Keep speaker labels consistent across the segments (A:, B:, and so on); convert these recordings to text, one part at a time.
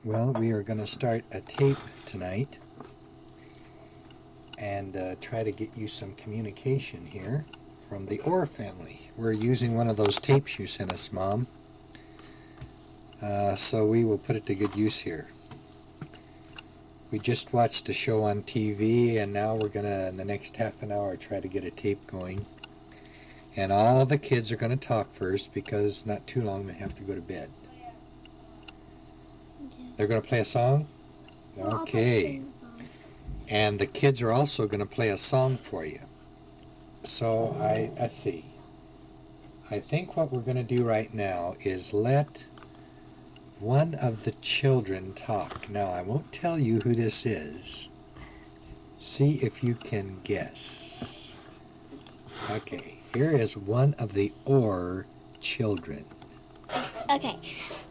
A: Well, we are going to start a tape tonight and try to get you some communication here from the Orr family. We're using one of those tapes you sent us, Mom. So we will put it to good use here. We just watched a show on TV, and now we're going to, in the next half an hour, try to get a tape going. And all the kids are going to talk first because not too long they have to go to bed. They're going to play a song? Okay. And the kids are also going to play a song for you. So, let's see. I think what we're going to do right now is let one of the children talk. Now, I won't tell you who this is. See if you can guess. Okay, here is one of the Orr children.
B: Okay,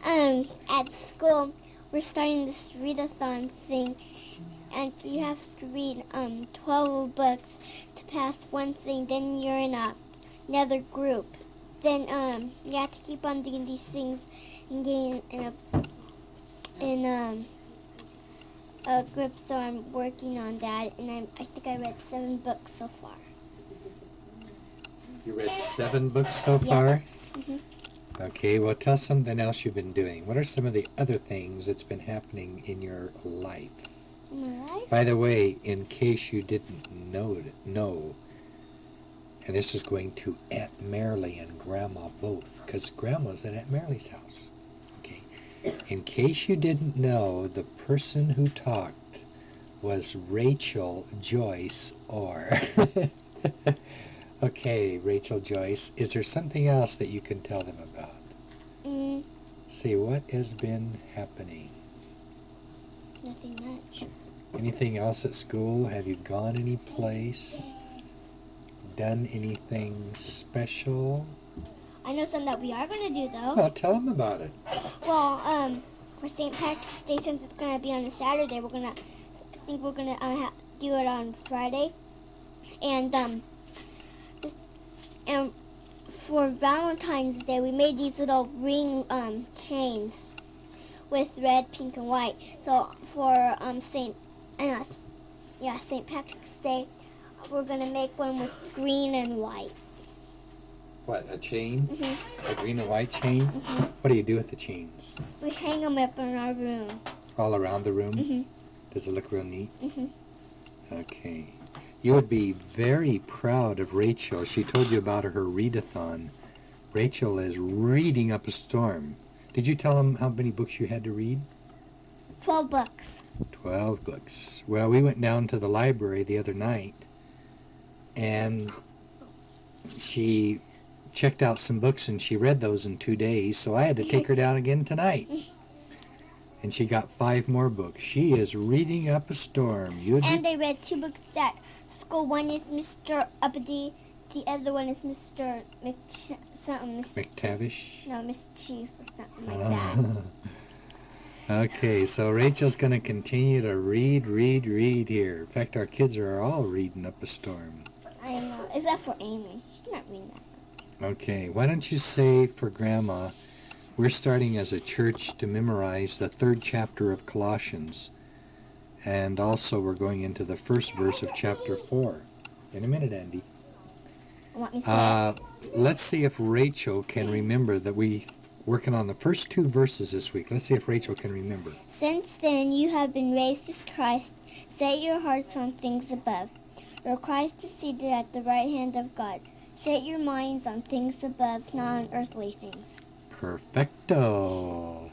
B: at school, we're starting this readathon thing, and you have to read 12 books to pass one thing. Then you're in another group. Then you have to keep on doing these things and getting in a group. So I'm working on that, and I think I read 7 books so far.
A: You read 7 books so far?
B: Mm-hmm.
A: Okay, well, tell us something else you've been doing. What are some of the other things that's been happening in your life?
B: In my life?
A: By the way, in case you didn't know, and this is going to Aunt Marilee and Grandma both, because Grandma's at Aunt Marilee's house. Okay. In case you didn't know, the person who talked was Rachel Joyce Orr. Okay, Rachel Joyce, is there something else that you can tell them about? See, what has been happening?
B: Nothing much.
A: Anything else at school? Have you gone any place? Done anything special?
B: I know something that we are going to do, though.
A: Well, tell them about it.
B: Well, for St. Patrick's Day, since it's going to be on a Saturday, I think we're going to do it on Friday. And for Valentine's Day, we made these little ring chains with red, pink, and white. So for St. Patrick's Day, we're gonna make one with green and white.
A: What, a chain?
B: Mm-hmm.
A: A green and white chain?
B: Mm-hmm.
A: What do you do with the chains?
B: We hang them up in our room.
A: All around the room?
B: Mm-hmm.
A: Does it look real neat?
B: Mm-hmm.
A: Okay. You would be very proud of Rachel. She told you about her readathon. Rachel is reading up a storm. Did you tell them how many books you had to read?
B: 12 books.
A: 12 books. Well, we went down to the library the other night, and she checked out some books, and she read those in 2 days, so I had to take her down again tonight. And she got 5 more books. She is reading up a storm.
B: And they read 2 books at school. One is Mr. Uppity. The other one is Mr.
A: McTavish?
B: No, Mischief or something like that.
A: Okay, so Rachel's going to continue to read here. In fact, our kids are all reading up a storm.
B: I know, except for Amy. She's not reading that.
A: Okay, why don't you say for Grandma, we're starting as a church to memorize the 3rd chapter of Colossians. And also we're going into the 1st verse of chapter 4. In a minute, Andy.
B: Want me to
A: let's see if Rachel can remember that we working on the first 2 verses this week. Let's see if Rachel can remember.
B: Since then you have been raised with Christ. Set your hearts on things above, where Christ is seated at the right hand of God. Set your minds on things above, not on earthly things.
A: Perfecto.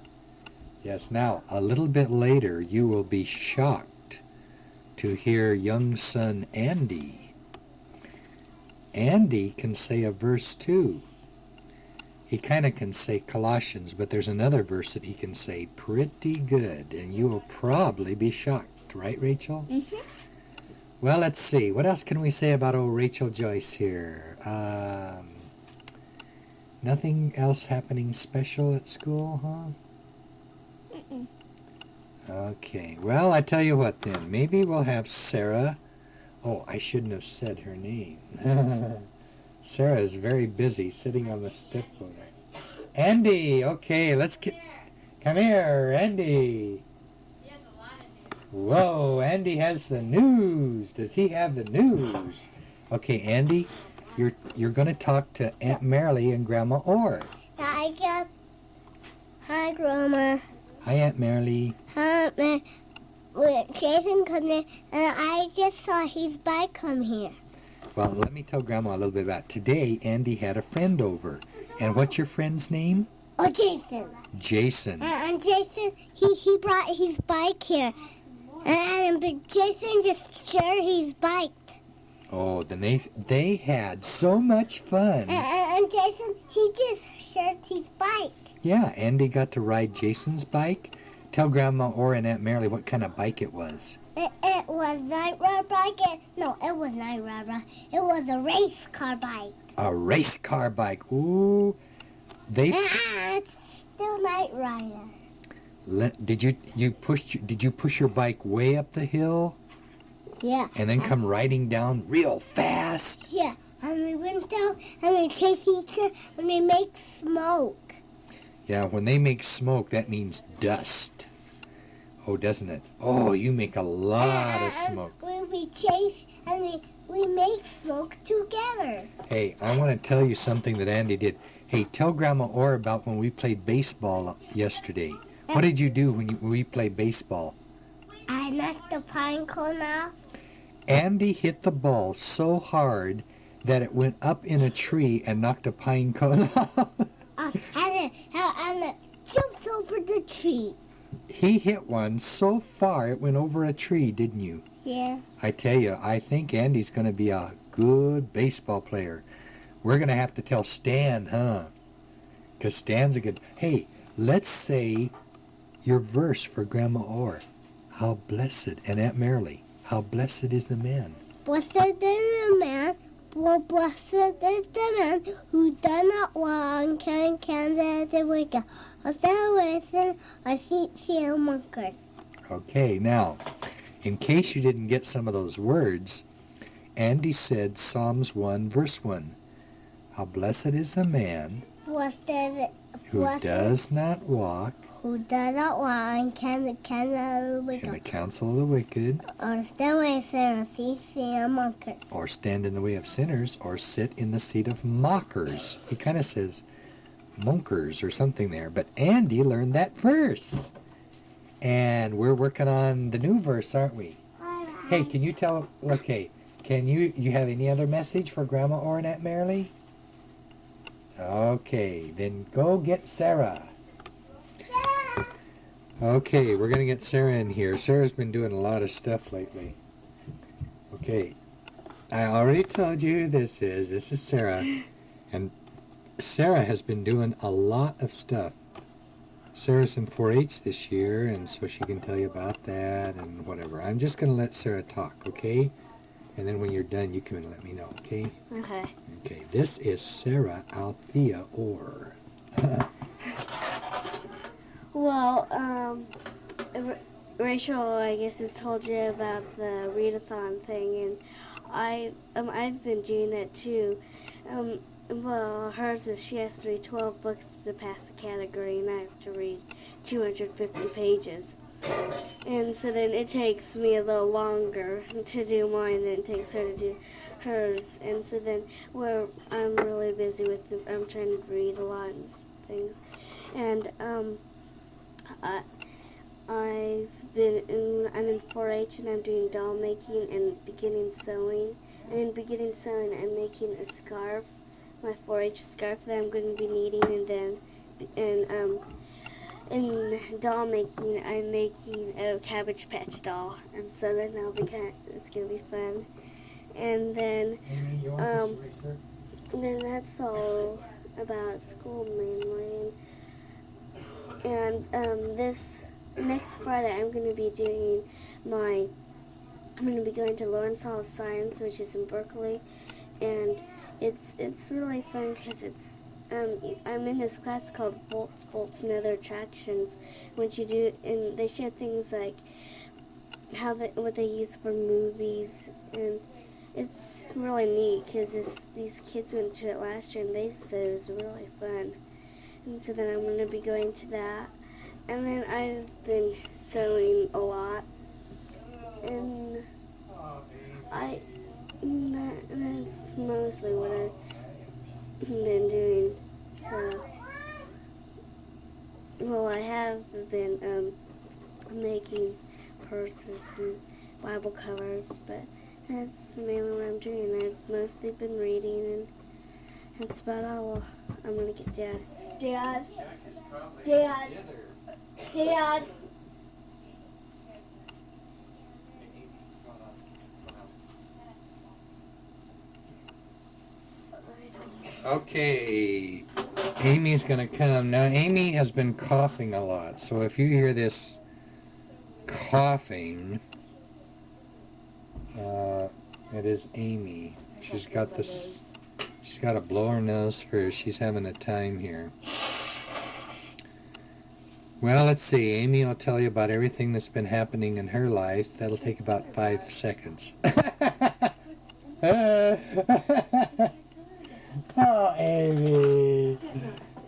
A: Yes, now, a little bit later, you will be shocked to hear young son Andy. Andy can say a verse too. He kind of can say Colossians, but there's another verse that he can say pretty good, and you will probably be shocked. Right, Rachel?
B: Mm-hmm.
A: Well, let's see. What else can we say about old Rachel Joyce here? Nothing else happening special at school, huh?
B: Mm-mm.
A: Okay. Well, I tell you what then. Maybe we'll have Sara. Oh, I shouldn't have said her name. Sara is very busy sitting on the step over. Andy, okay, let's get... Come here, Andy. Whoa, Andy has the news. Does he have the news? Okay, Andy, you're going to talk to Aunt Marilee and Grandma Orr.
B: Hi, Grandma.
A: Hi, Aunt Marilee.
B: Hi, Jason come in, and I just saw his bike come here.
A: Well, let me tell Grandma a little bit about it. Today, Andy had a friend over. And what's your friend's name?
B: Oh, Jason.
A: Jason.
B: And Jason, he brought his bike here. And Jason just shared his bike.
A: Oh, then they had so much fun.
B: And Jason, he just shared his bike.
A: Yeah, Andy got to ride Jason's bike. Tell Grandma Orr and Aunt Marilee what kind of bike it was.
B: It was Night Ride bike. No, it was Night Ride. It was a race car bike.
A: A race car bike. Ooh.
B: It's still Night Rider.
A: Did you push your bike way up the hill?
B: Yeah.
A: And then come riding down real fast?
B: Yeah. And we went down and we chased each other and we make smoke.
A: Yeah, when they make smoke, that means dust. Oh, doesn't it? Oh, you make a lot of smoke.
B: When we chase and we make smoke together.
A: Hey, I want to tell you something that Andy did. Hey, tell Grandma Orr about when we played baseball yesterday. What did you do when we played baseball?
B: I knocked the pine cone off.
A: Andy hit the ball so hard that it went up in a tree and knocked a pine cone off.
B: And it jumped over the tree.
A: He hit one so far it went over a tree, didn't you?
B: Yeah.
A: I tell you, I think Andy's going to be a good baseball player. We're going to have to tell Stan, huh? Because Stan's a good... Hey, let's say your verse for Grandma Orr. How blessed, and Aunt Marilee, how blessed is the man.
B: Blessed is the man, blessed is the man who does not walk in Kansas the wicked, or stand with or see a monkey.
A: Okay, now, in case you didn't get some of those words, Andy said Psalms 1, verse 1. How blessed is the man who does not walk
B: in the
A: counsel of the wicked,
B: or stand with or see a monkey.
A: or stand in the way of sinners, or sit in the seat of mockers. He kind of says monkers or something there, but Andy learned that verse. And we're working on the new verse, aren't we? Hey, can you tell, okay, can you have any other message for Grandma Orr and Aunt Marilee? Okay, then go get Sara. Okay, we're going to get Sara in here. Sarah's been doing a lot of stuff lately. Okay, I already told you who this is. This is Sara. And Sara has been doing a lot of stuff. Sara's in 4-H this year, and so she can tell you about that and whatever. I'm just going to let Sara talk, okay? And then when you're done, you can let me know, okay?
B: Okay.
A: Okay, this is Sara Althea Orr.
C: Well, Rachel, I guess, has told you about the readathon thing, and I've been doing it too. Well, hers is she has to read 12 books to pass the category, and I have to read 250 pages. And so then it takes me a little longer to do mine than it takes her to do hers. And so then I'm really busy with I'm trying to read a lot of things. And I'm in 4-H and I'm doing doll making and beginning sewing. And in beginning sewing, I'm making a scarf, my 4-H scarf that I'm going to be needing, and then in doll making, I'm making a Cabbage Patch doll, and so then it's going to be fun. And then that's all about school mainly. And this next Friday, I'm going to be going to Lawrence Hall of Science, which is in Berkeley, and it's really fun because I'm in this class called Bolts, and Other Attractions, which you do, and they show things like what they use for movies, and it's really neat because these kids went to it last year and they said it was really fun. And so then I'm going to be going to that. And then I've been sewing a lot. and that's mostly what I've been doing. So, well, I have been making purses and Bible covers, but that's mainly what I'm doing. I've mostly been reading, and that's about all. I'm gonna get Dad. Dad. Dad. Dad.
A: Okay, Amy's gonna come. Now, Amy has been coughing a lot, so if you hear this coughing, it is Amy. She's got this, she's got to blow her nose first. She's having a time here. Well, let's see. Amy will tell you about everything that's been happening in her life. That'll take about 5 seconds. Oh, Amy.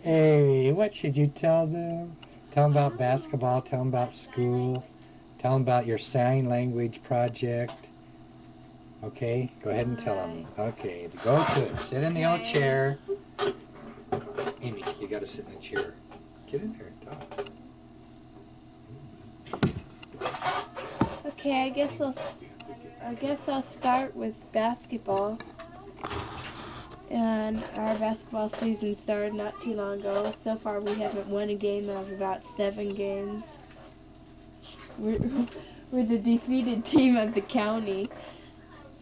A: Amy, what should you tell them? Tell them about basketball, tell them about school, tell them about your sign language project. Okay, go ahead and tell them. Okay, go to it. Sit in the old chair. Amy, you got to sit in the chair. Get in there and talk.
D: Okay, I guess I'll start with basketball. And our basketball season started not too long ago. So far, we haven't won a game out of about 7 games. We're the defeated team of the county.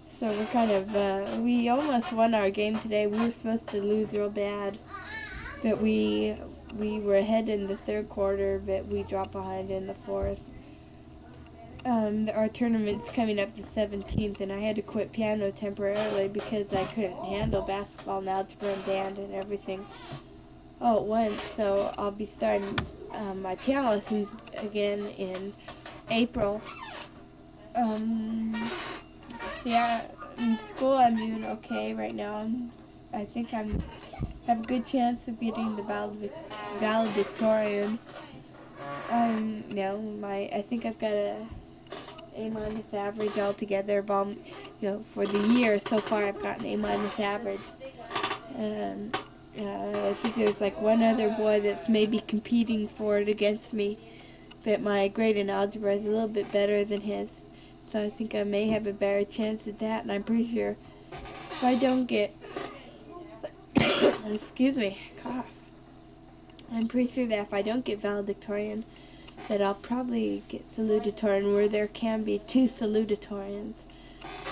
D: So we're kind of, we almost won our game today. We were supposed to lose real bad. But we were ahead in the 3rd quarter, but we dropped behind in the 4th. Our tournament's coming up the 17th, and I had to quit piano temporarily because I couldn't handle basketball and algebra and band and everything all at once. So I'll be starting my piano lessons again in April. Yeah, in school I'm doing okay right now. I think I have a good chance of getting the valedictorian. I think I've got a A- average altogether. For the year so far, I've got an A- average. And I think there's like one other boy that's maybe competing for it against me, but my grade in algebra is a little bit better than his. So I think I may have a better chance at that, and I'm pretty sure if I don't get, excuse me, cough. I'm pretty sure that if I don't get valedictorian, that I'll probably get salutatorian, where there can be 2 salutatorians.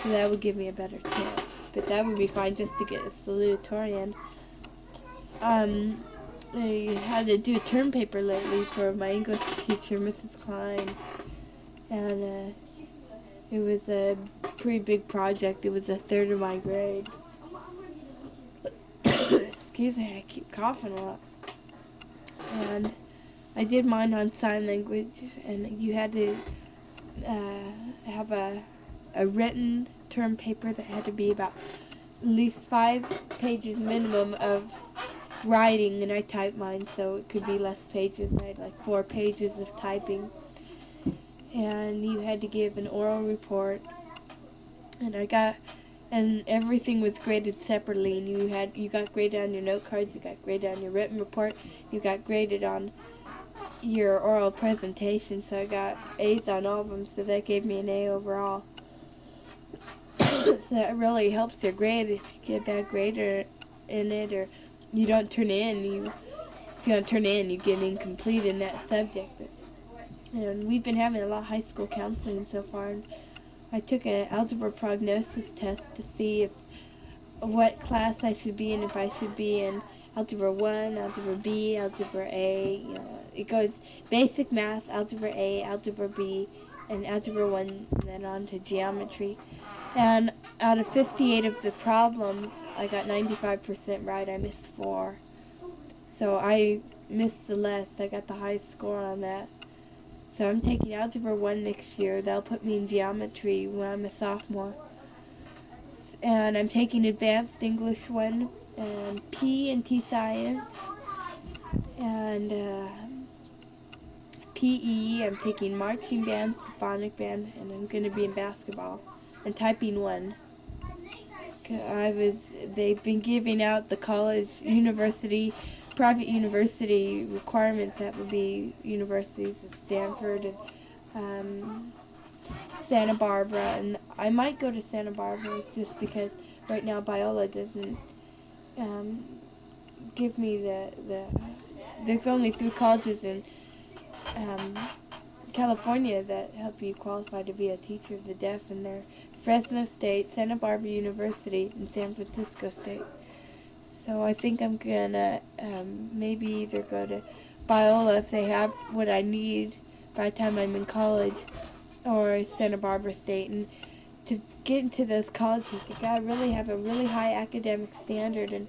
D: So that would give me a better chance. But that would be fine just to get a salutatorian. I had to do a term paper lately for my English teacher, Mrs. Klein. And it was a pretty big project. It was a 1/3 of my grade. Excuse me, I keep coughing a lot. And I did mine on sign language, and you had to have a written term paper that had to be about at least 5 pages minimum of writing, and I typed mine so it could be less pages. I had like 4 pages of typing, and you had to give an oral report, and everything was graded separately, and you got graded on your note cards, you got graded on your written report, you got graded on your oral presentation. So I got A's on all of them, so that gave me an A overall. So that really helps your grade if you get a bad grade in it, or you don't turn in. If you don't turn in, you get incomplete in that subject. And we've been having a lot of high school counseling so far. And I took an algebra prognosis test to see what class I should be in, if I should be in Algebra 1, Algebra B, Algebra A. It goes basic math, Algebra A, Algebra B, and Algebra 1, and then on to geometry. And out of 58 of the problems, I got 95% right. I missed 4. So I missed the less. I got the highest score on that. So I'm taking Algebra 1 next year. That'll put me in geometry when I'm a sophomore. And I'm taking Advanced English 1, and P and T Science, and PE, I'm taking marching band, symphonic band, and I'm going to be in basketball and typing 1. They've been giving out the college, university, private university requirements. That would be universities at Stanford and Santa Barbara, and I might go to Santa Barbara just because right now Biola doesn't give me there's only 3 colleges in California that help you qualify to be a teacher of the deaf, and they're Fresno State, Santa Barbara University, and San Francisco State. So I think I'm gonna maybe either go to Biola if they have what I need by the time I'm in college, or Santa Barbara State. And to get into those colleges, you gotta really have a really high academic standard. And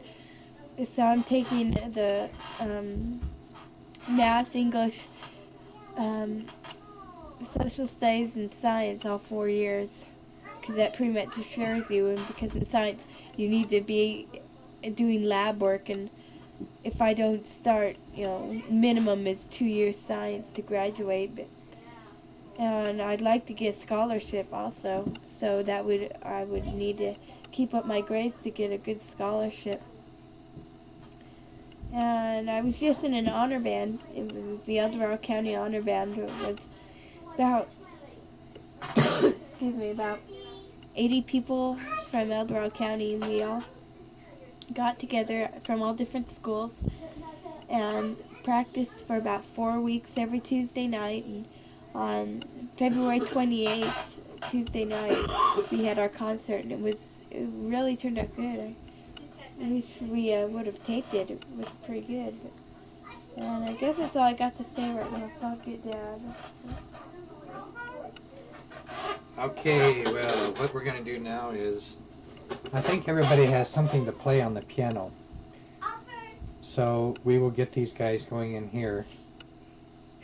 D: so I'm taking the math, English, social studies, and science all 4 years, because that pretty much assures you. And because in science you need to be doing lab work, and if I don't start, minimum is 2 years science to graduate. And I'd like to get a scholarship also, so I would need to keep up my grades to get a good scholarship. And I was just in an honor band. It was the El Dorado County Honor Band. It was about about 80 people from El Dorado County, and we all got together from all different schools and practiced for about 4 weeks every Tuesday night. And on February 28th, Tuesday night, we had our concert, and it really turned out good. I wish we would have taped it. It was pretty good. And I guess that's all I got to say right now. Fuck it, Dad.
A: Okay, well, what we're going to do now is, I think everybody has something to play on the piano. So we will get these guys going in here.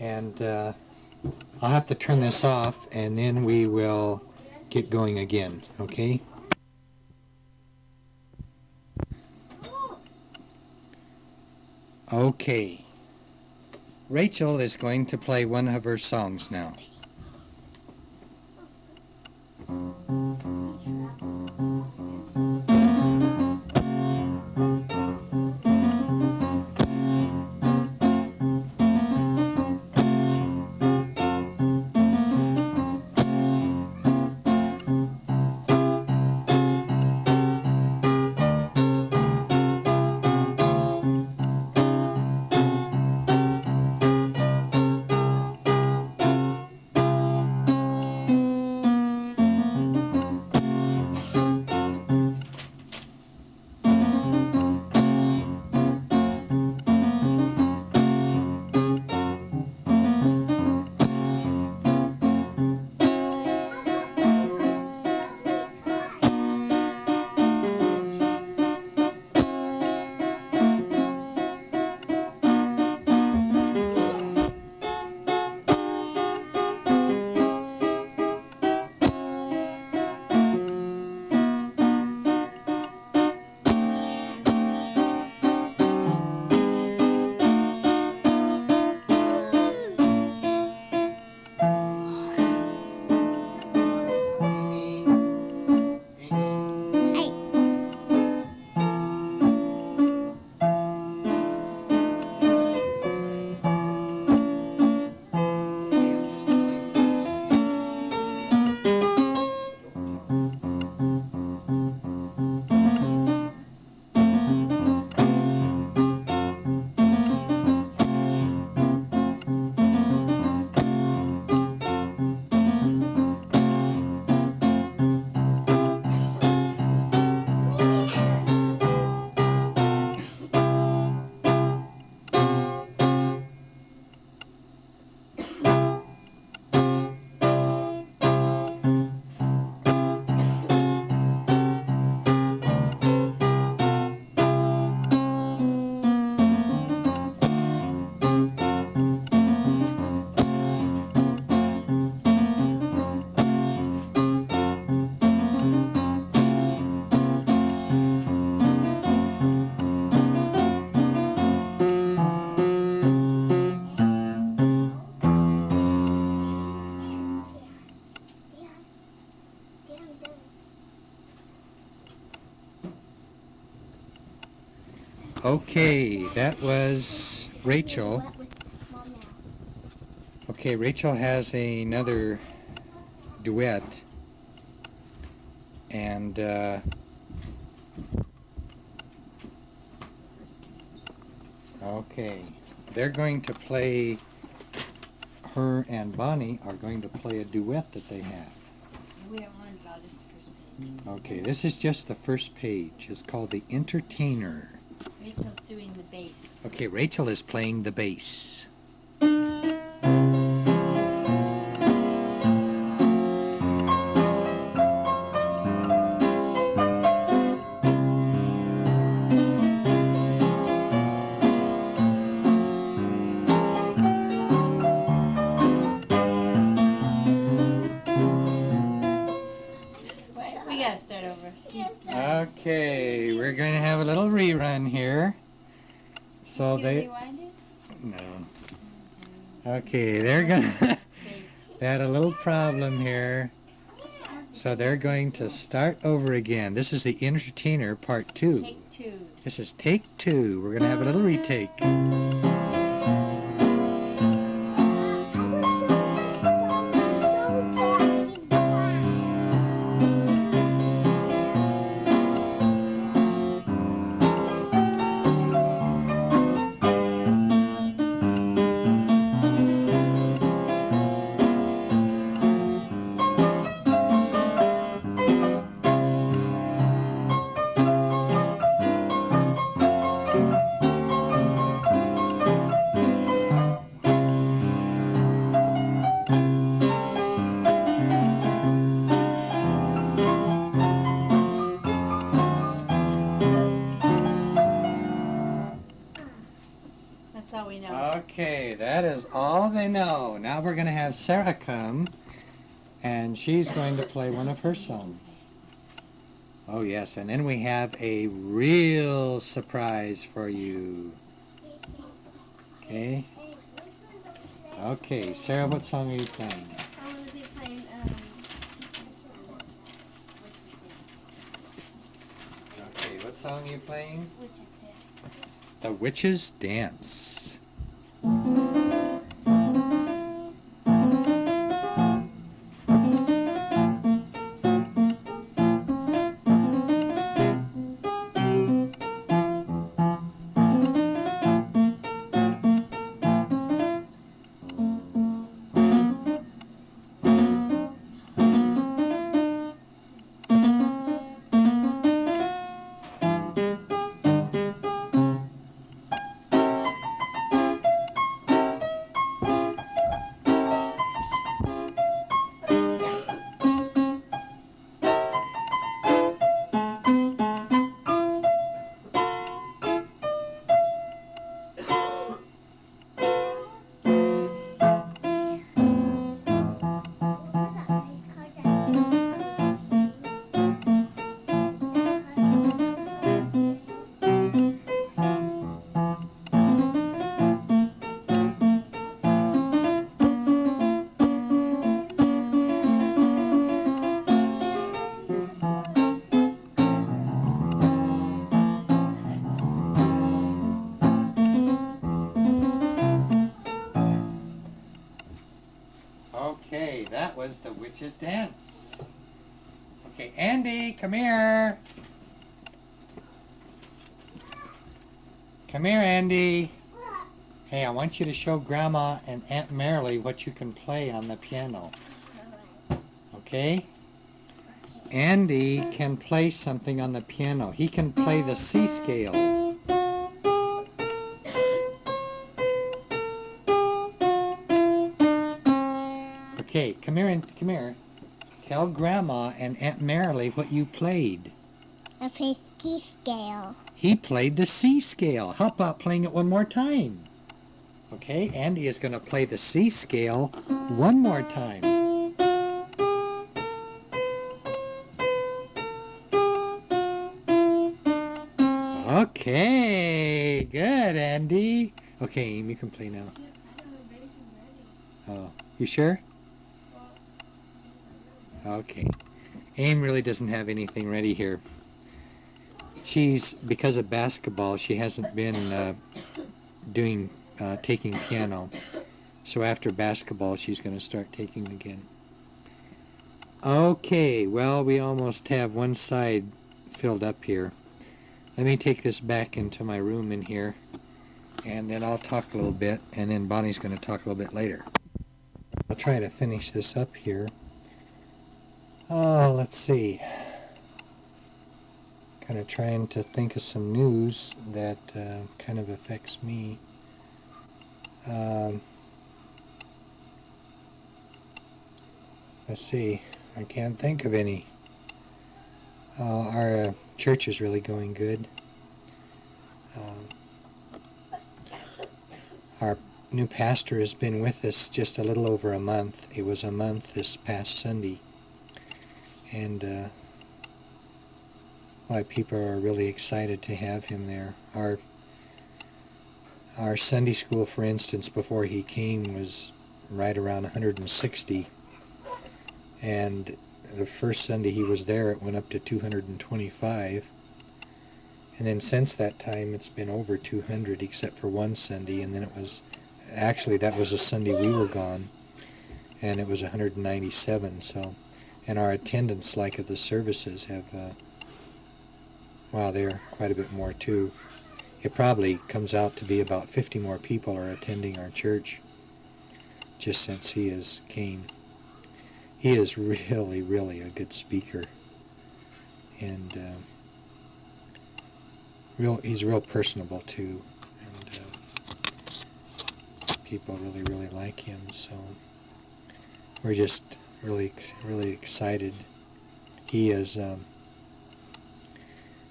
A: And I'll have to turn this off, and then we will get going again, okay? Okay. Rachel is going to play one of her songs now. Okay, that was Rachel. Okay, Rachel has another duet. And okay, they're going to play, her and Bonnie are going to play a duet that they have.
E: We haven't learned about this the first page.
A: Okay, this is just the first page. It's called The Entertainer.
E: Rachel's doing the bass.
A: Okay, Rachel is playing the bass.
E: We gotta start over.
A: Okay, we're going to have a little rerun here. So
E: Can you
A: they,
E: rewind it?
A: no. Okay, they're going to, they had a little problem here. So they're going to start over again. This is The Entertainer Part 2.
E: Take 2.
A: This is take 2. We're going to have a little retake.
E: That's all we know.
A: Okay, that is all they know. Now we're going to have Sara come, and she's going to play one of her songs. Oh, yes, and then we have a real surprise for you. Okay? Okay, Sara, what song are you playing?
C: I'm going to be playing,
A: Okay, what song are you playing?
C: which is it?
A: The Witch's Dance. Okay, that was The Witch's Dance. Okay, Andy, come here. Come here, Andy. Hey, I want you to show Grandma and Aunt Marilee what you can play on the piano. Okay? Andy can play something on the piano. He can play the C scale. Okay, come here and come here. Tell Grandma and Aunt Marilee what you played.
B: I play ski scale.
A: He played the C scale. How about playing it one more time? Okay, Andy is going to play the C scale one more time. Okay, good, Andy. Okay, Aim, you can play now. Oh, you sure? Okay. Aim really doesn't have anything ready here. she's, because of basketball, she hasn't been taking piano. So after basketball, she's going to start taking again. Okay, well, we almost have one side filled up here. Let me take this back into my room in here, and then I'll talk a little bit, and then Bonnie's going to talk a little bit later. I'll try to finish this up here. Let's see. Kind of trying to think of some news that kind of affects me. Let's see. I can't think of any. Our church is really going good. Our new pastor has been with us just a little over a month. It was a month this past Sunday. And a lot of people are really excited to have him there. Our Sunday school, for instance, before he came was right around 160. And the first Sunday he was there, it went up to 225. And then since that time, it's been over 200, except for one Sunday. And then it was, actually, that was the Sunday we were gone. And it was 197, so. And our attendance, like at the services, have, wow, they're quite a bit more, too. It probably comes out to be about 50 more people are attending our church just since he came. He is really, really a good speaker. And he's real personable, too. And people really, really like him, so we're just really, really excited. He is,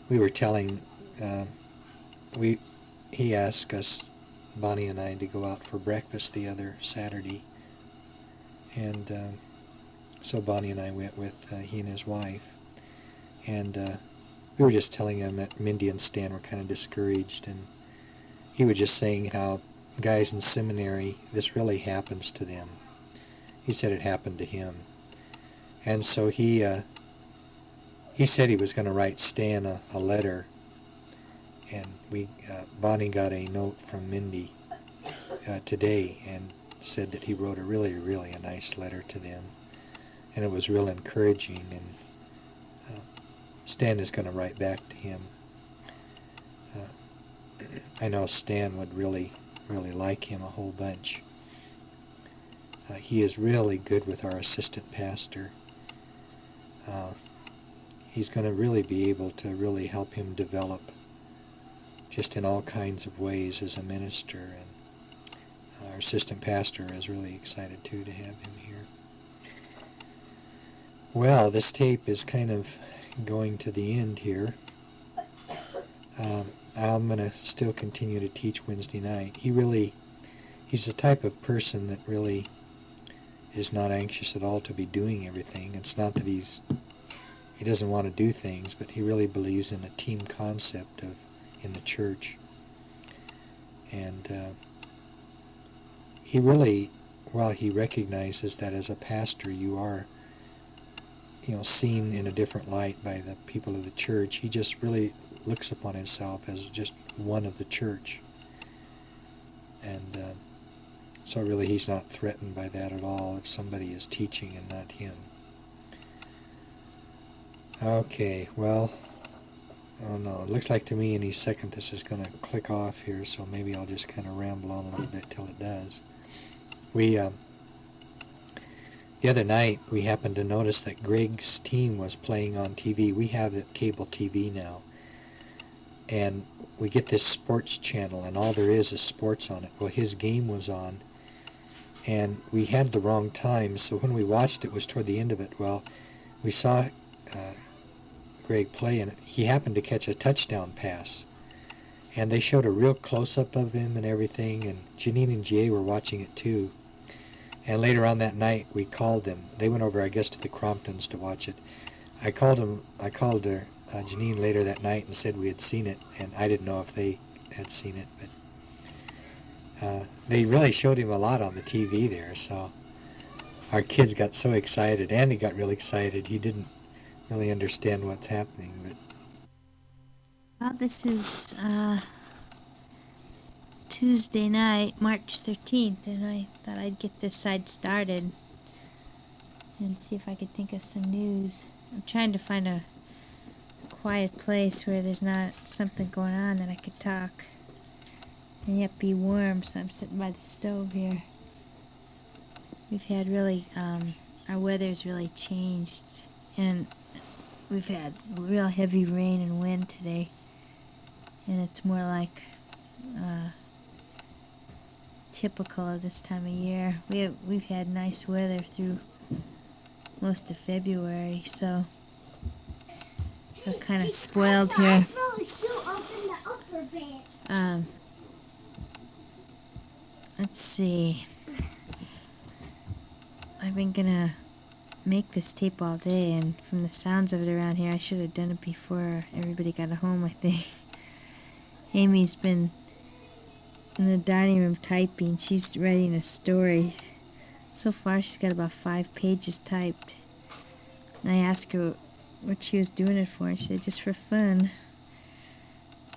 A: we were telling, he asked us, Bonnie and I, to go out for breakfast the other Saturday. And so Bonnie and I went with he and his wife. And we were just telling him that Mindy and Stan were kind of discouraged. And he was just saying how guys in seminary, this really happens to them. He said it happened to him. And so he said he was going to write Stan a letter. And Bonnie got a note from Mindy today and said that he wrote a really, really a nice letter to them. And it was real encouraging. And Stan is going to write back to him. I know Stan would really, really like him a whole bunch. He is really good with our assistant pastor. He's going to really be able to really help him develop just in all kinds of ways as a minister. And our assistant pastor is really excited, too, to have him here. Well, this tape is kind of going to the end here. I'm going to still continue to teach Wednesday night. He's the type of person that really is not anxious at all to be doing everything. It's not that he doesn't want to do things, but he really believes in a team concept in the church. And he really, while he recognizes that as a pastor you are, seen in a different light by the people of the church, he just really looks upon himself as just one of the church. And so really he's not threatened by that at all if somebody is teaching and not him. Okay, well, oh no, it looks like to me any second this is going to click off here, so maybe I'll just kind of ramble on a little bit till it does. The other night we happened to notice that Greg's team was playing on TV. We have it cable TV now. And we get this sports channel, and all there is sports on it. Well, his game was on, and we had the wrong time, so when we watched it was toward the end of it. Well, we saw Greg play, and he happened to catch a touchdown pass. And they showed a real close-up of him and everything, and Janine and Jay were watching it too. And later on that night, we called them. They went over, I guess, to the Cromptons to watch it. I called her, Janine, later that night and said we had seen it, and I didn't know if they had seen it, but they really showed him a lot on the TV there, so our kids got so excited. Andy got really excited. He didn't really understand what's happening, but
F: Well, this is Tuesday night, March 13th, and I thought I'd get this side started and see if I could think of some news. I'm trying to find a quiet place where there's not something going on that I could talk and yet be warm, so I'm sitting by the stove here. We've had really, our weather's really changed, and we've had real heavy rain and wind today, and it's more like typical of this time of year. We've had nice weather through most of February, so we're kind of spoiled here. Let's see. I've been gonna make this tape all day, and from the sounds of it around here, I should have done it before everybody got home, I think. Amy's been in the dining room typing. She's writing a story. So far, she's got about 5 pages typed. And I asked her what she was doing it for, and she said just for fun.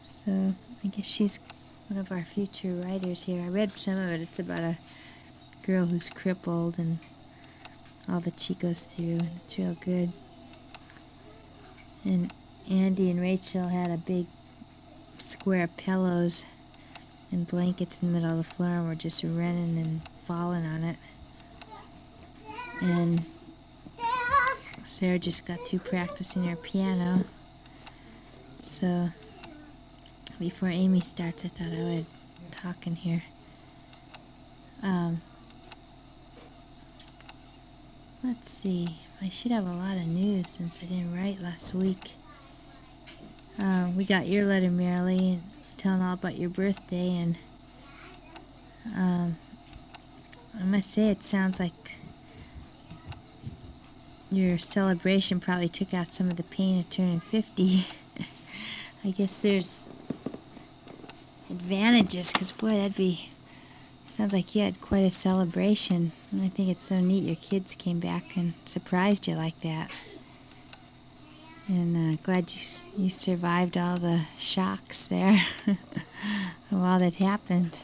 F: So I guess she's one of our future writers here. I read some of it. It's about a girl who's crippled and all that she goes through, and it's real good. And Andy and Rachel had a big square of pillows and blankets in the middle of the floor, and were just running and falling on it. And Sara just got through practicing her piano, so before Amy starts, I thought I would talk in here. Let's see, I should have a lot of news since I didn't write last week. We got your letter, Marilee, telling all about your birthday, and I must say it sounds like your celebration probably took out some of the pain of turning 50. I guess there's advantages, because boy, sounds like you had quite a celebration. And I think it's so neat your kids came back and surprised you like that. And glad you survived all the shocks there of all that happened.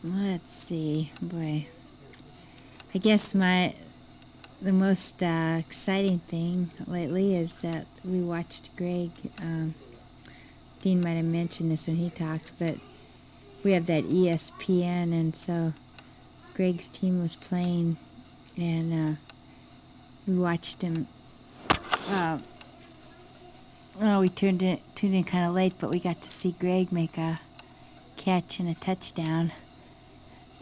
F: Let's see, boy. I guess the most exciting thing lately is that we watched Greg. Dean might have mentioned this when he talked, but we have that ESPN, and so Greg's team was playing, and we watched him. We tuned in kind of late, but we got to see Greg make a catch and a touchdown.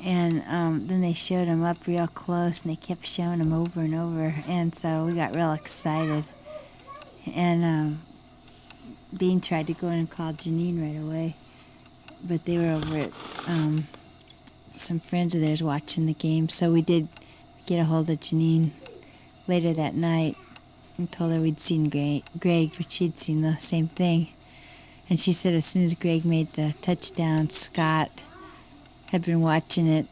F: And then they showed him up real close, and they kept showing him over and over, and so we got real excited. And Dean tried to go in and call Janine right away, but they were over at some friends of theirs watching the game, so we did get a hold of Janine later that night and told her we'd seen Greg, but she'd seen the same thing. And she said as soon as Greg made the touchdown, Scott had been watching it,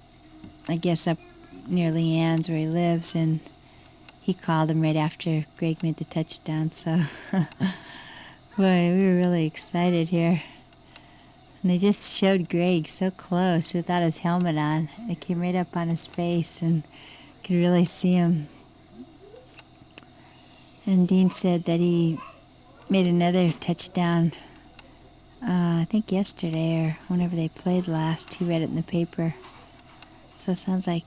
F: I guess up near Leanne's where he lives, and he called him right after Greg made the touchdown, so boy, we were really excited here. And they just showed Greg so close without his helmet on. They came right up on his face and could really see him. And Dean said that he made another touchdown, I think yesterday or whenever they played last. He read it in the paper. So it sounds like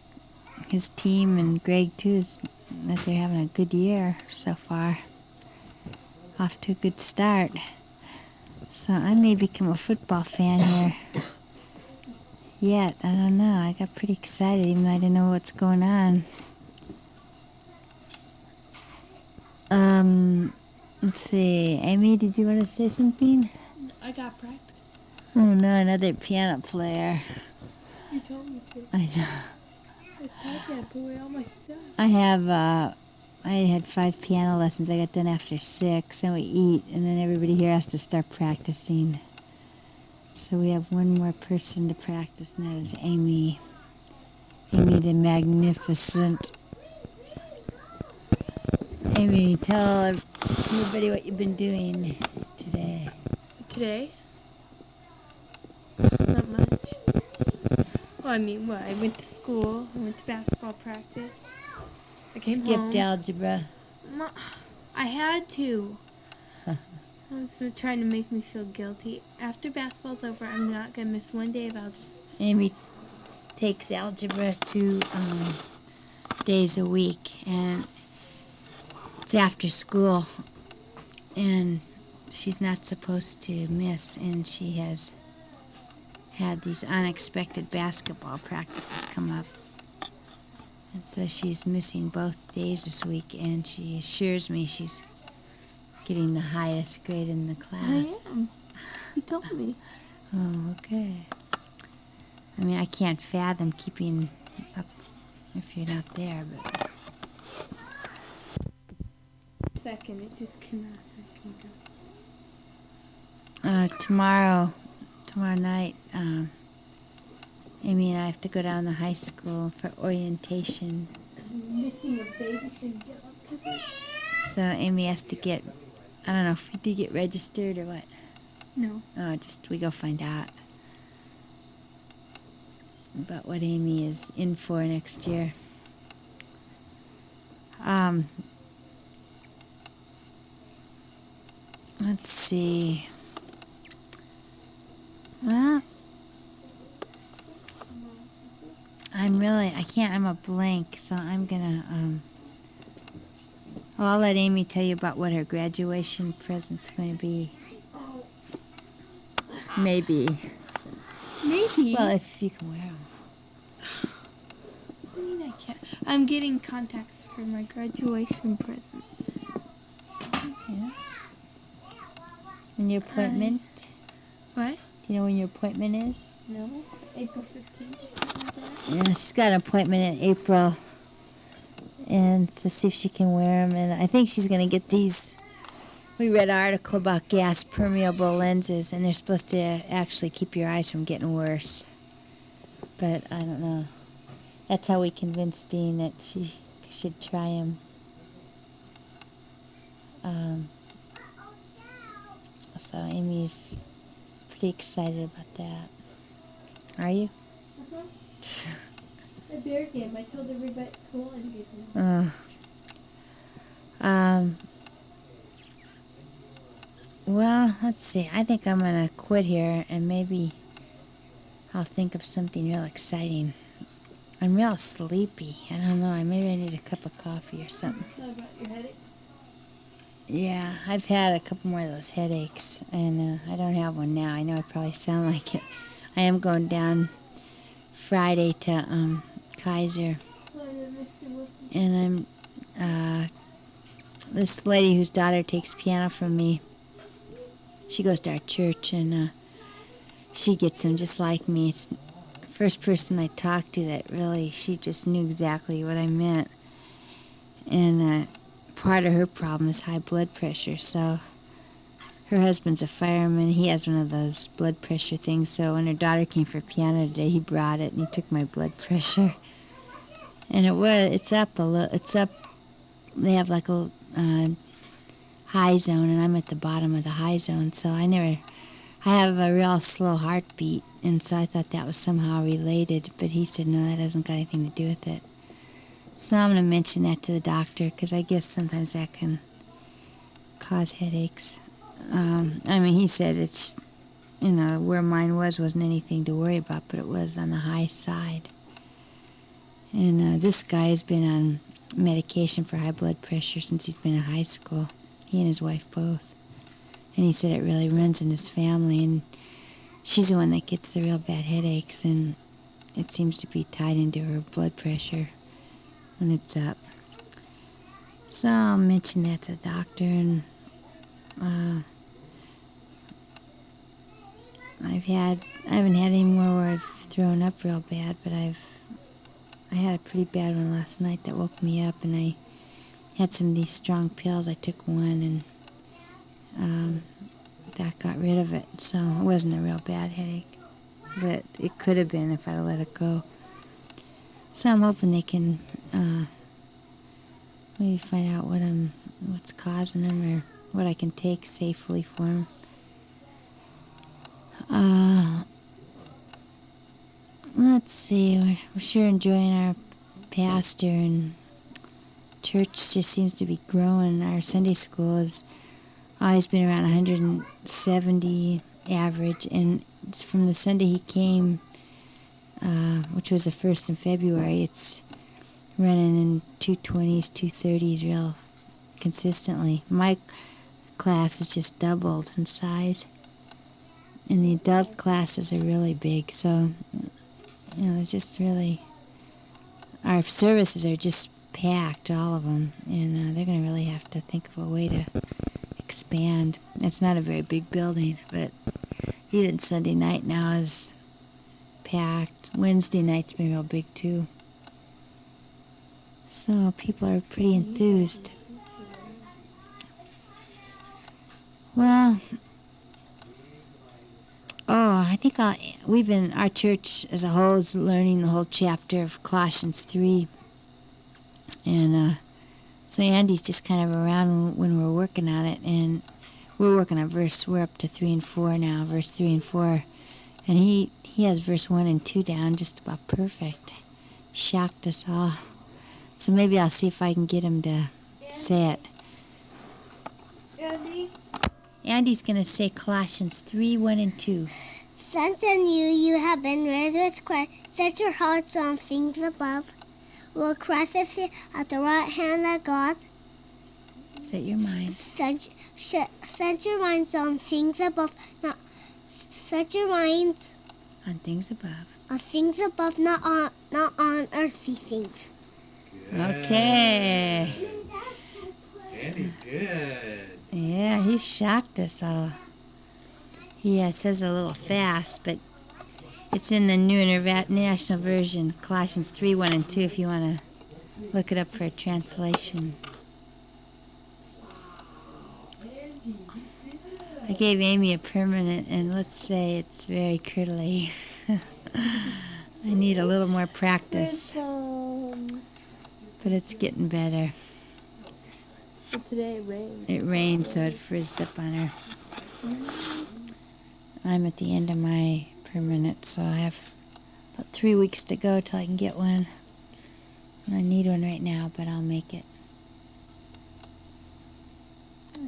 F: his team and Greg too, that they're having a good year so far. Off to a good start. So I may become a football fan here. Yet, I don't know. I got pretty excited even though I didn't know what's going on. Let's see. Amy, did you want to say something?
D: I got practice.
F: Oh no, another piano player.
D: You told me to.
F: I know.
D: It's time to put away all my stuff.
F: I had 5 piano lessons. I got done after 6, and we eat, and then everybody here has to start practicing. So we have one more person to practice, and that is Amy. Amy the Magnificent. Amy, tell everybody what you've been doing today.
D: Today? Not much. Well, I went to school. I went to basketball practice. I came
F: Skipped
D: home.
F: algebra.
D: I had to. I was trying to make me feel guilty. After basketball's over, I'm not going to miss one day of algebra.
F: Amy takes algebra 2 days a week, and it's after school, and she's not supposed to miss, and she has had these unexpected basketball practices come up. And so she's missing both days this week, and she assures me she's getting the highest grade in the class.
D: I am. You told me.
F: Oh, okay. I mean, I can't fathom keeping up if you're not there, but...
D: Second, it just came out a second ago.
F: Tomorrow night, Amy and I have to go down to high school for orientation.
D: I'm making a babysitting job.
F: So Amy has to get, I don't know, if you do get registered or what.
D: No.
F: Oh, we go find out about what Amy is in for next year. Let's see. Well, I'm a blank, so I'm gonna, I'll let Amy tell you about what her graduation present's gonna be. Maybe.
D: Maybe.
F: Well, if you can wear them.
D: I mean, I can't. I'm getting contacts for my graduation present.
F: Yeah. And your appointment?
D: What?
F: Do you know when your appointment is?
D: No. April 15th or something like that?
F: Yeah, she's got an appointment in April. And to see if she can wear them. And I think she's going to get these. We read an article about gas permeable lenses, and they're supposed to actually keep your eyes from getting worse. But I don't know. That's how we convinced Dean that she should try them. So Amy's pretty excited about that. Are you?
D: A bear game. I told everybody at school I'd give them.
F: Well, let's see. I think I'm going to quit here, and maybe I'll think of something real exciting. I'm real sleepy. I don't know. Maybe I need a cup of coffee or something.
D: So about your headaches?
F: Yeah, I've had a couple more of those headaches, and I don't have one now. I know I probably sound like it. I am going down Friday to Kaiser, and I'm this lady whose daughter takes piano from me. She goes to our church, and she gets them just like me. It's the first person I talked to that really, she just knew exactly what I meant. And part of her problem is high blood pressure, so her husband's a fireman. He has one of those blood pressure things, so when her daughter came for piano today, he brought it, and he took my blood pressure. And it's up a little, they have like a high zone, and I'm at the bottom of the high zone, so I have a real slow heartbeat, and so I thought that was somehow related, but he said, no, that hasn't got anything to do with it. So I'm going to mention that to the doctor, because I guess sometimes that can cause headaches. He said it's, where mine wasn't anything to worry about, but it was on the high side. And this guy has been on medication for high blood pressure since he's been in high school. He and his wife both. And he said it really runs in his family, and she's the one that gets the real bad headaches, and it seems to be tied into her blood pressure when it's up. So I'll mention that to the doctor, and I haven't had any more where I've thrown up real bad, but I had a pretty bad one last night that woke me up, and I had some of these strong pills. I took one, and that got rid of it. So it wasn't a real bad headache, but it could have been if I'd let it go. So I'm hoping they can maybe find out what I'm what's causing them or what I can take safely for them. Let's see, we're sure enjoying our pastor, and church just seems to be growing. Our Sunday school has always been around 170 average, and it's from the Sunday he came, which was the 1st in February, it's running in 220s, 230s real consistently. My class has just doubled in size, and the adult classes are really big, so there's just really, our services are just packed, all of them, and they're going to really have to think of a way to expand. It's not a very big building, but even Sunday night now is packed. Wednesday night's been real big too. So people are pretty enthused. Well, I think our church as a whole is learning the whole chapter of Colossians 3. And so Andy's just kind of around when we're working on it. And we're working on we're up to 3 and 4 now, verse 3 and 4. And he has verse 1 and 2 down just about perfect. Shocked us all. So maybe I'll see if I can get him to say it. Andy's going to say Colossians 3, 1 and 2.
B: Since in you have been raised with Christ, set your hearts on things above, where Christ is here at the right hand of God.
F: Set your mind.
B: Set your minds on things above, not set your minds
F: On things above.
B: on things above, not on earthly things.
F: Okay.
A: Andy's good.
F: Yeah, he shocked us all. He says it a little fast, but it's in the New International Version, Colossians 3, 1 and 2, if you want to look it up for a translation. I gave Amy a permanent, and let's say it's very curdly. I need a little more practice, but it's getting better.
D: But today it rained.
F: It rained, so it frizzed up on her. I'm at the end of my permanent, so I have about 3 weeks to go till I can get one. I need one right now, but I'll make it.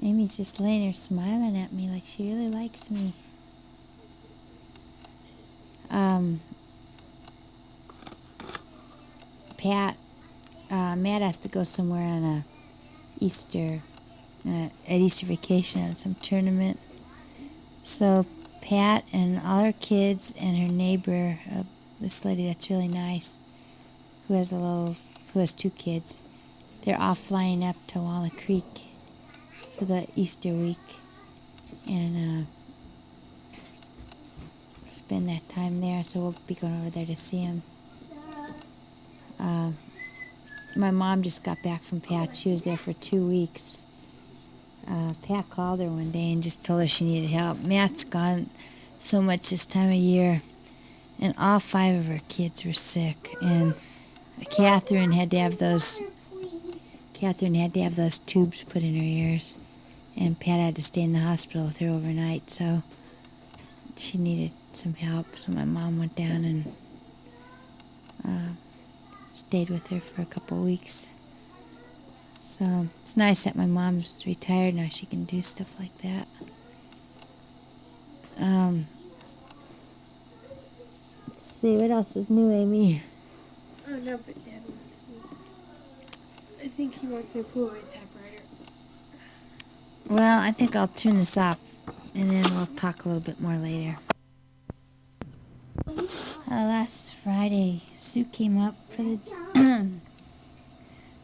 F: Amy's just laying here smiling at me like she really likes me. Matt has to go somewhere on at Easter vacation at some tournament. So Pat and all her kids and her neighbor, this lady that's really nice, who has 2 kids, they're all flying up to Walnut Creek for the Easter week and spend that time there. So we'll be going over there to see them. My mom just got back from Pat. She was there for 2 weeks. Pat called her one day and just told her she needed help. Matt's gone so much this time of year, and all 5 of her kids were sick. And Catherine had to have those tubes put in her ears, and Pat had to stay in the hospital with her overnight. So she needed some help. So my mom went down and stayed with her for a couple weeks. So it's nice that my mom's retired now. She can do stuff like that. Let's see, what else is new, Amy?
D: Oh no, but Dad wants me. I think he wants me to pull my typewriter.
F: Well, I think I'll turn this off, and then we'll talk a little bit more later. Last Friday, Sue came up for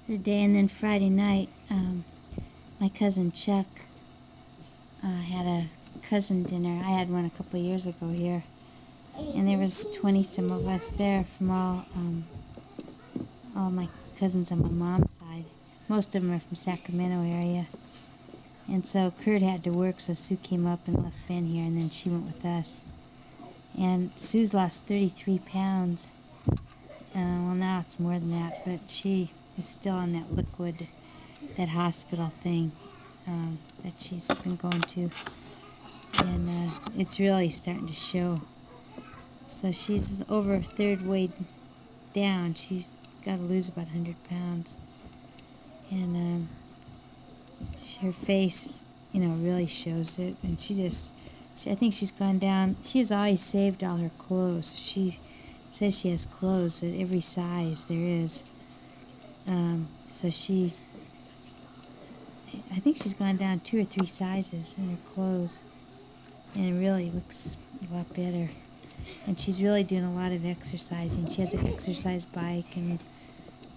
F: the day, and then Friday night, my cousin Chuck had a cousin dinner. I had one a couple of years ago here, and there was 20-some of us there from all my cousins on my mom's side. Most of them are from Sacramento area. And so Kurt had to work, so Sue came up and left Ben here, and then she went with us. And Sue's lost 33 pounds. Well, now it's more than that, but she is still on that liquid that hospital thing that she's been going to, and it's really starting to show. So she's over a third way down. She's got to lose about 100 pounds, and her face, really shows it. And I think she's gone down. She has always saved all her clothes. She says she has clothes at every size there is. So I think she's gone down 2 or 3 sizes in her clothes, and it really looks a lot better. And she's really doing a lot of exercising. She has an exercise bike and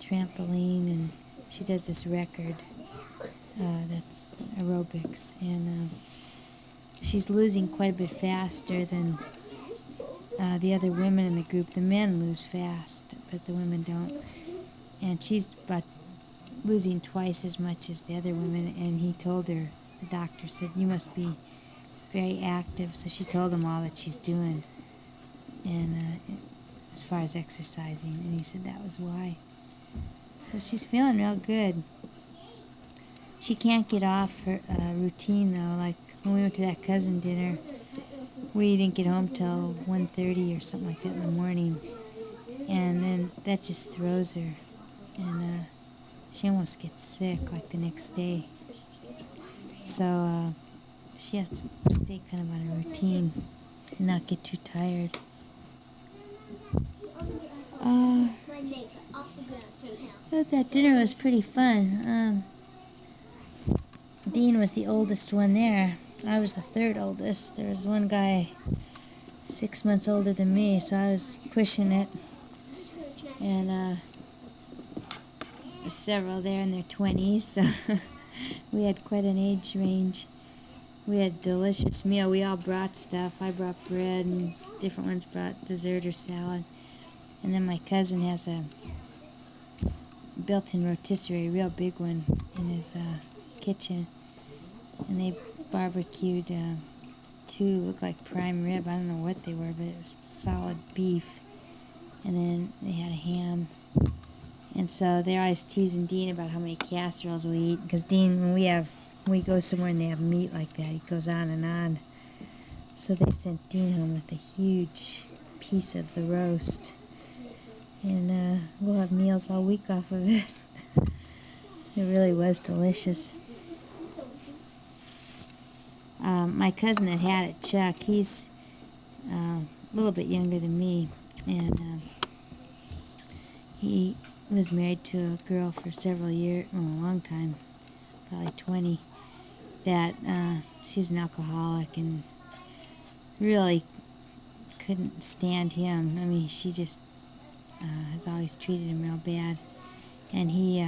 F: trampoline, and she does this record that's aerobics, and she's losing quite a bit faster than the other women in the group. The men lose fast, but the women don't. And she's about losing twice as much as the other women, and he told her, the doctor said, you must be very active. So she told him all that she's doing, and as far as exercising, and he said that was why. So she's feeling real good. She can't get off her routine, though. Like when we went to that cousin dinner, we didn't get home till 1:30 or something like that in the morning, and then that just throws her, and she almost gets sick like the next day. So she has to stay kind of on a routine and not get too tired. But that dinner was pretty fun. Dean was the oldest one there. I was the third oldest. There was one guy 6 months older than me, so I was pushing it. And there were several there in their 20s, so we had quite an age range. We had a delicious meal. We all brought stuff. I brought bread, and different ones brought dessert or salad. And then my cousin has a built-in rotisserie, a real big one, in his kitchen. And they barbecued 2 looked like prime rib. I don't know what they were, but it was solid beef. And then they had a ham. And so they're always teasing Dean about how many casseroles we eat. Because Dean, when we go somewhere and they have meat like that, he goes on and on. So they sent Dean home with a huge piece of the roast. And we'll have meals all week off of it. It really was delicious. My cousin that had it, Chuck, he's a little bit younger than me, and he was married to a girl for several years, a long time, probably 20, that she's an alcoholic and really couldn't stand him. I mean, she just has always treated him real bad, and he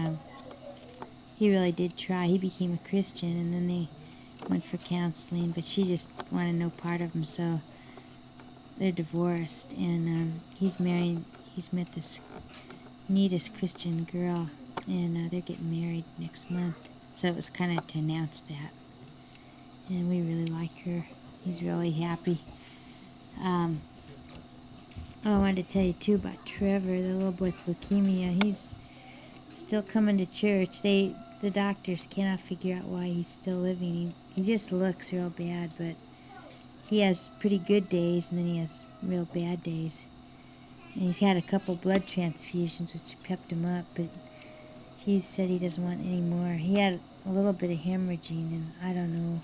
F: really did try. He became a Christian, and then they went for counseling, but she just wanted no part of him, so they're divorced, and he's married. He's met this neatest Christian girl, and they're getting married next month. So it was kind of to announce that, and we really like her. He's really happy. I wanted to tell you too about Trevor, the little boy with leukemia. He's still coming to church. The doctors cannot figure out why he's still living. He just looks real bad, but he has pretty good days, and then he has real bad days. And he's had a couple blood transfusions, which pepped him up, but he said he doesn't want any more. He had a little bit of hemorrhaging, and I don't know,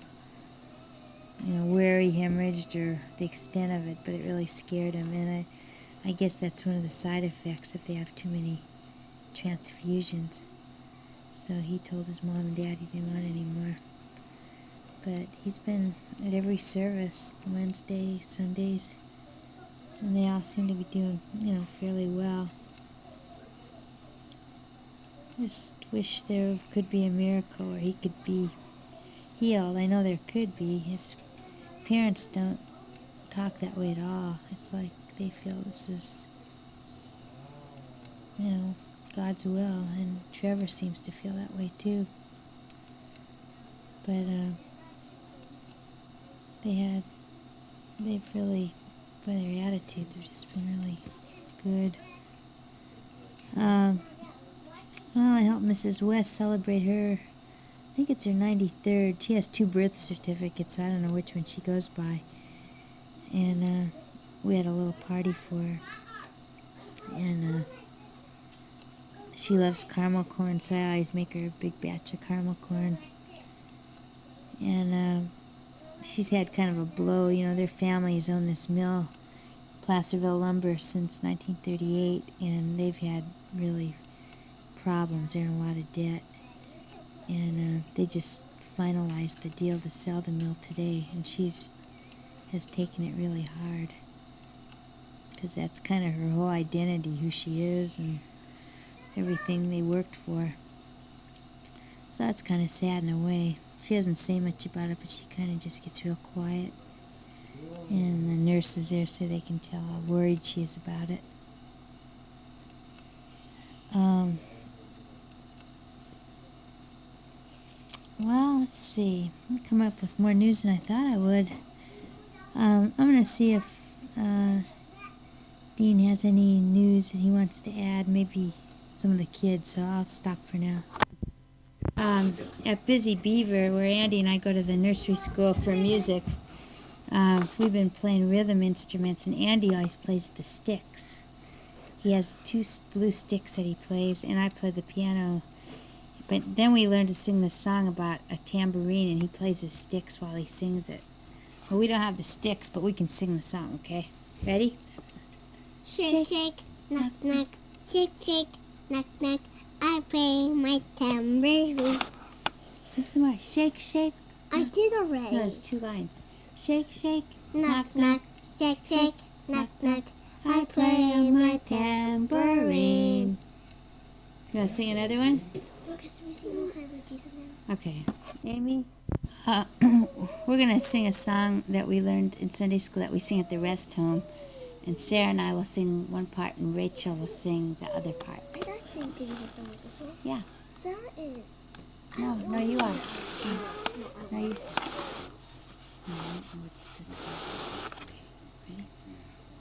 F: where he hemorrhaged or the extent of it, but it really scared him. And I guess that's one of the side effects if they have too many transfusions. So he told his mom and dad he didn't want any more. But he's been at every service, Wednesday, Sundays, and they all seem to be doing, fairly well. Just wish there could be a miracle where he could be healed. I know there could be. His parents don't talk that way at all. It's like they feel this is, God's will, and Trevor seems to feel that way too. But they've really, by their attitudes, have just been really good. Well, I helped Mrs. West celebrate her I think it's her 93rd. She has 2 birth certificates. I don't know which one she goes by. And we had a little party for her. And she loves caramel corn, so I always make her a big batch of caramel corn. And she's had kind of a blow. You know, their family has owned this mill, Placerville Lumber, since 1938, and they've had really problems. They're in a lot of debt. And they just finalized the deal to sell the mill today, and has taken it really hard. Because that's kind of her whole identity, who she is, and everything they worked for. So that's kind of sad in a way. She doesn't say much about it, but she kind of just gets real quiet. And the nurses there say they can tell how worried she is about it. Well, let's see. I'm going to come up with more news than I thought I would. I'm going to see if Dean has any news that he wants to add, maybe some of the kids, so I'll stop for now. At Busy Beaver, where Andy and I go to the nursery school for music, we've been playing rhythm instruments, and Andy always plays the sticks. He has 2 blue sticks that he plays, and I play the piano. But then we learned to sing this song about a tambourine, and he plays his sticks while he sings it. Well, we don't have the sticks, but we can sing the song, okay? Ready?
B: Shake, shake, knock, knock. Shake, shake, knock, knock. I play my tambourine.
F: Sing some more. Shake, shake.
B: I did already.
F: No, there's 2 lines. Shake, shake,
B: Knock, knock. Shake, shake, knock, knock. I play my tambourine.
F: You want to sing another one?
B: now.
F: Okay. Amy? We're going to sing a song that we learned in Sunday school that we sing at the rest home. And Sarah and I will sing one part, and Rachel will sing the other part.
B: I don't think Dean has sung it before.
F: Yeah.
B: Sara is.
F: No, you are. No, you.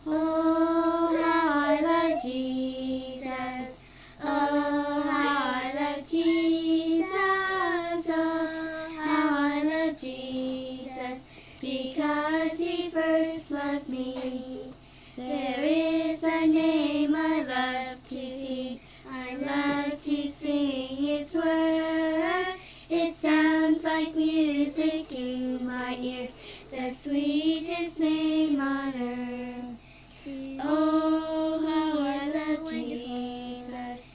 B: Oh, how I love Jesus. Oh, how I love Jesus. Oh, how I love Jesus. Because he first loved me. There is a name I love to sing. I love to sing its word. It sounds like music to my ears. The sweetest name on earth. Oh, how I love Jesus.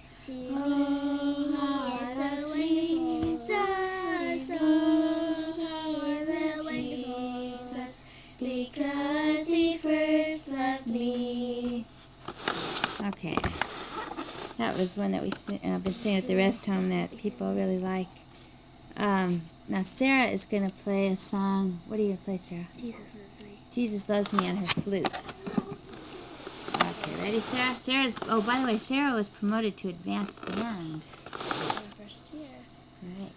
B: Oh, how I love Jesus. Oh, how I love Jesus. Because he first loved me.
F: Okay. That was one that we been singing at the rest home that people really like. Now Sarah is going to play a song. What are you going to play, Sarah?
B: Jesus loves me.
F: Jesus Loves Me on her flute. Okay, ready, Sarah? Oh, by the way, Sarah was promoted to advanced band.
B: First year.
F: All right.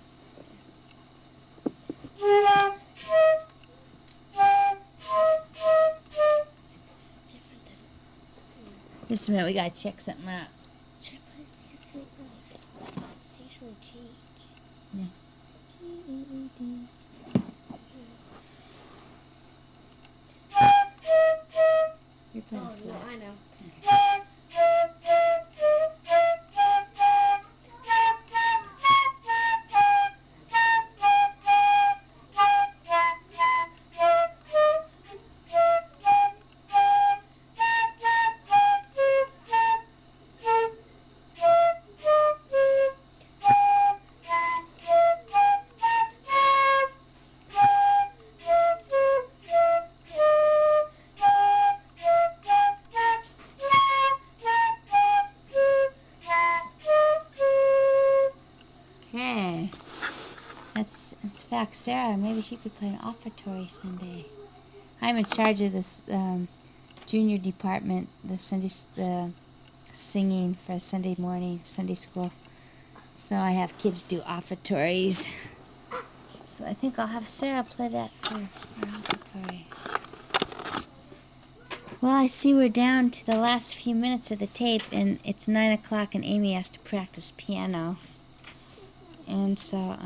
F: Just a minute, we gotta check something out.
B: It's usually G.
F: Yeah.
B: G-E-E-D.
F: You're playing
B: Oh,
F: flute.
B: no, I know.
F: Okay. That's in fact, Sarah, maybe she could play an offertory someday. I'm in charge of this junior department, the singing for Sunday morning, Sunday school. So I have kids do offertories. So I think I'll have Sarah play that for our offertory. Well, I see we're down to the last few minutes of the tape, and it's 9 o'clock, and Amy has to practice piano. And so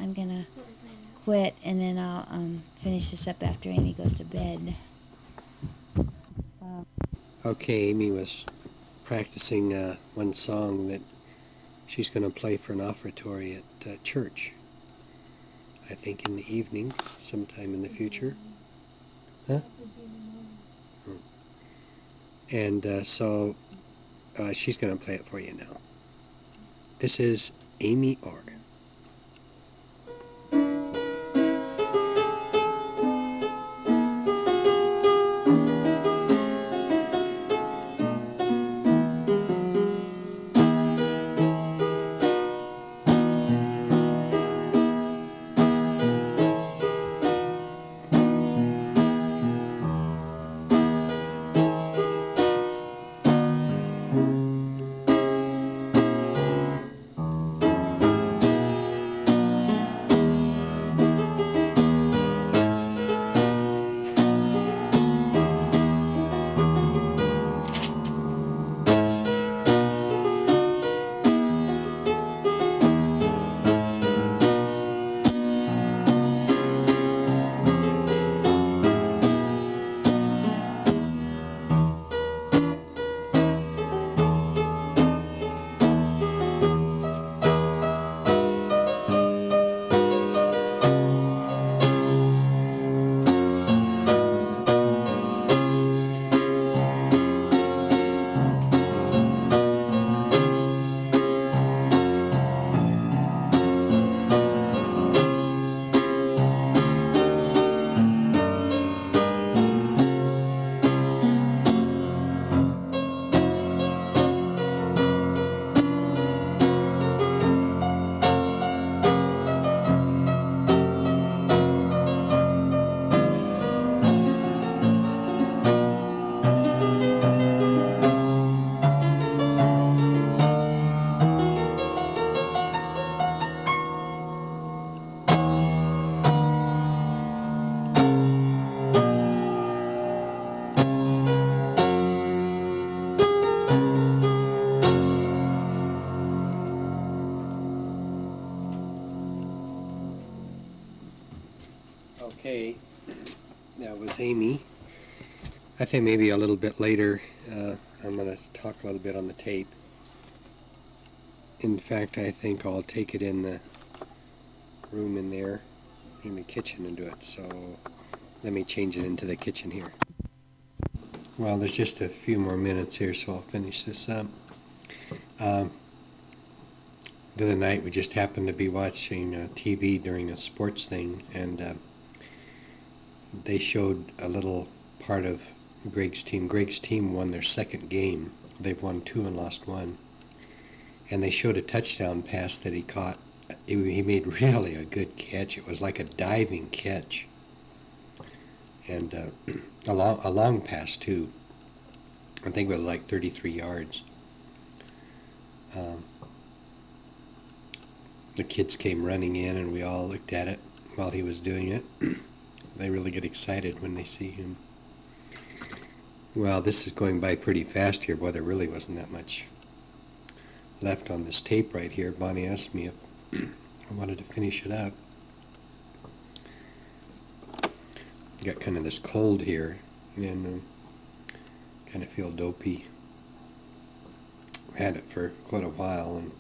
F: I'm gonna quit, and then I'll finish this up after Amy goes to bed.
G: Okay, Amy was practicing one song that she's going to play for an offertory at church. I think in the evening, sometime in the future. Huh? And so she's going to play it for you now. This is Amy Orr. Okay, that was Amy. I think maybe a little bit later I'm going to talk a little bit on the tape. In fact, I think I'll take it in the room in there, in the kitchen, and do it. So let me change it into the kitchen here. Well, there's just a few more minutes here, so I'll finish this up. The other night we just happened to be watching TV during a sports thing, and they showed a little part of Greg's team. Greg's team won their second game. They've won 2 and lost 1. And they showed a touchdown pass that he caught. He made really a good catch. It was like a diving catch. And a long pass, too. I think it was like 33 yards. The kids came running in, and we all looked at it while he was doing it. They really get excited when they see him. Well, this is going by pretty fast here. Boy, there really wasn't that much left on this tape right here. Bonnie asked me if I wanted to finish it up. Got kind of this cold here, and kind of feel dopey. Had it for quite a while, and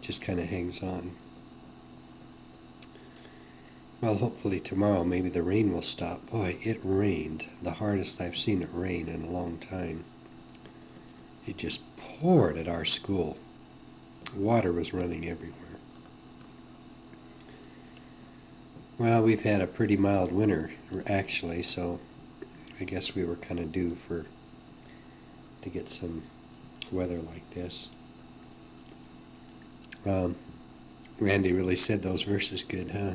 G: just kind of hangs on. Well, hopefully tomorrow maybe the rain will stop. Boy, it rained. The hardest I've seen it rain in a long time. It just poured at our school. Water was running everywhere. Well, we've had a pretty mild winter, actually, so I guess we were kind of due to get some weather like this. Randy really said those verses good, huh?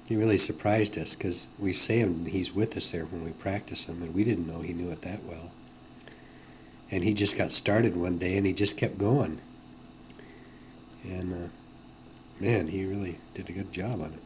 G: He really surprised us, because we say him, he's with us there when we practice him, and we didn't know he knew it that well. And he just got started one day, and he just kept going. And, man, he really did a good job on it.